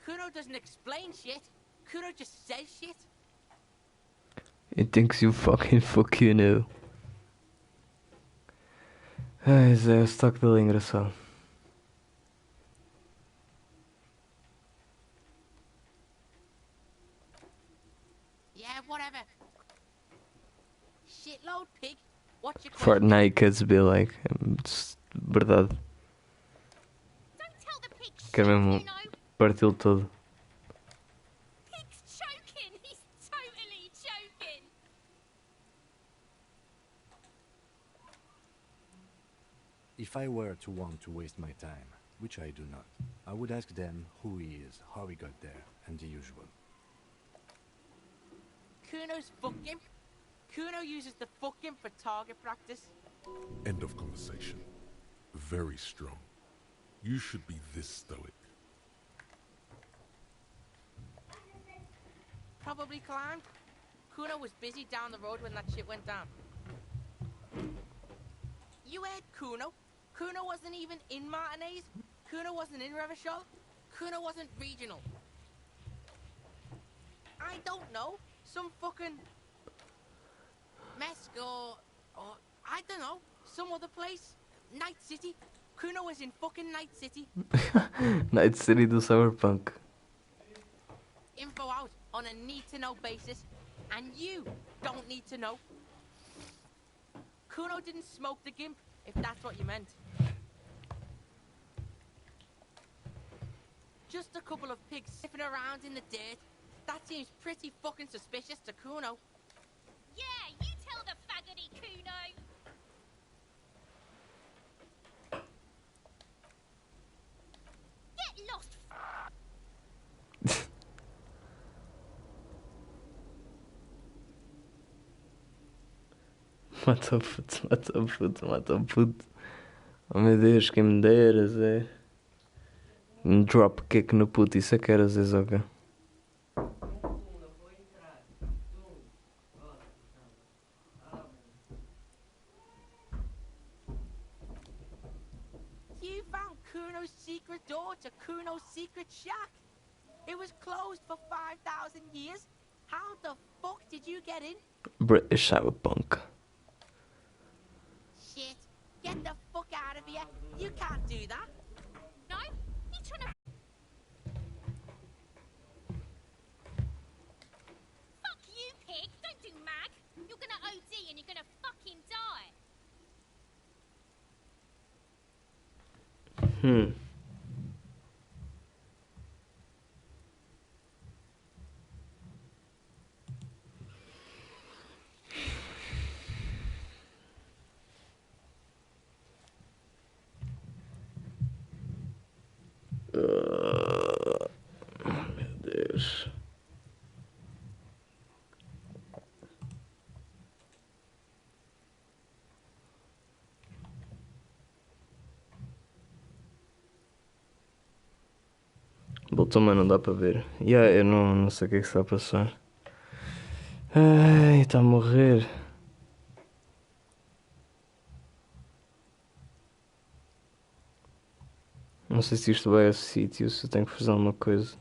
Kuno doesn't explain shit. Kuno just says shit. He thinks you fucking fuck you know. Ai, Zé, o sotaque dele é engraçado. Yeah, whatever. Shitload, pig. What's your question? Fortnite kids be like. Verdade. Don't tell the pig shit, Quero mesmo Kuno! parti-lo todo. Pig's choking! He's totally choking! If I were to want to waste my time, which I do not, I would ask them who he is, how he got there, and the usual. Kuno's fucking. Kuno uses the fucking for target practice. End of conversation. Very strong. You should be this stoic. Probably climbed. Kuno was busy down the road when that shit went down. You heard Kuno? Kuno wasn't even in Martinez. Kuno wasn't in Revachol. Kuno wasn't regional. I don't know. Some fucking Mesk or I don't know. Some other place. Night City. Kuno was in fucking Night City. Night City do Cyberpunk. Info out on a need-to-know basis. And you don't need to know. Kuno didn't smoke the gimp, if that's what you meant. Just a couple of pigs sniffing around in the dirt. That seems pretty fucking suspicious to Kuno. Yeah, you tell the faggoty, Kuno! Get lost! Mata o puto, mata o puto, mata o puto. Oh meu Deus, quem me dera, Zé. Um dropkick no puto, isso é que era, Zé Zoga. You found Kuno's secret door to Kuno's secret shack. It was closed for 5,000 years. How the fuck did you get in? British Cyberpunk. Shit. Get the fuck out of here. You can't do that. No? He's trying to... Fuck you, pig! Don't do mag! You're gonna OD and you're gonna fucking die! Meu Deus. Voltou, mas não dá para ver. Eu não sei o que é que se está a passar. Ai, está a morrer. Não sei se isto vai a sítio, se eu tenho que fazer alguma coisa.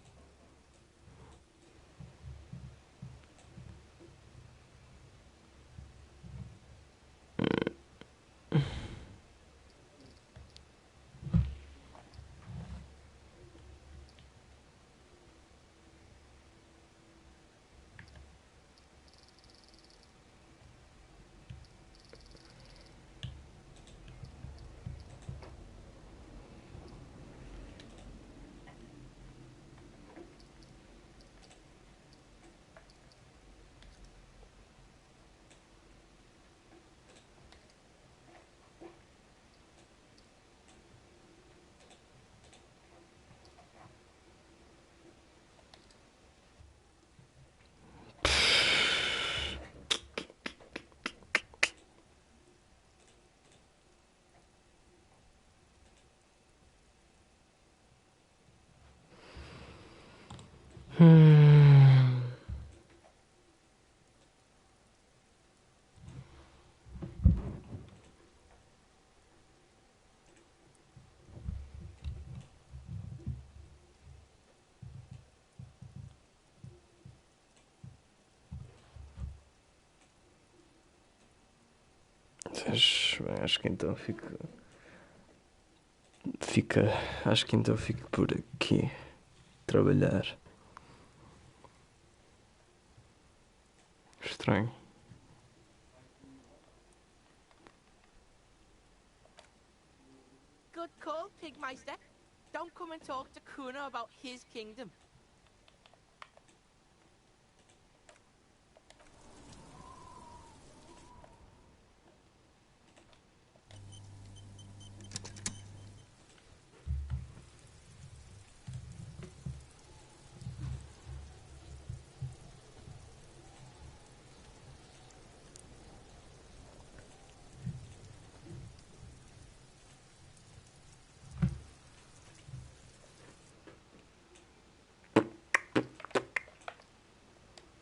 Acho que então acho que então fico por aqui trabalhar. Estranho. Good call, Pigmeister. Don't come and talk to Kuno about his kingdom.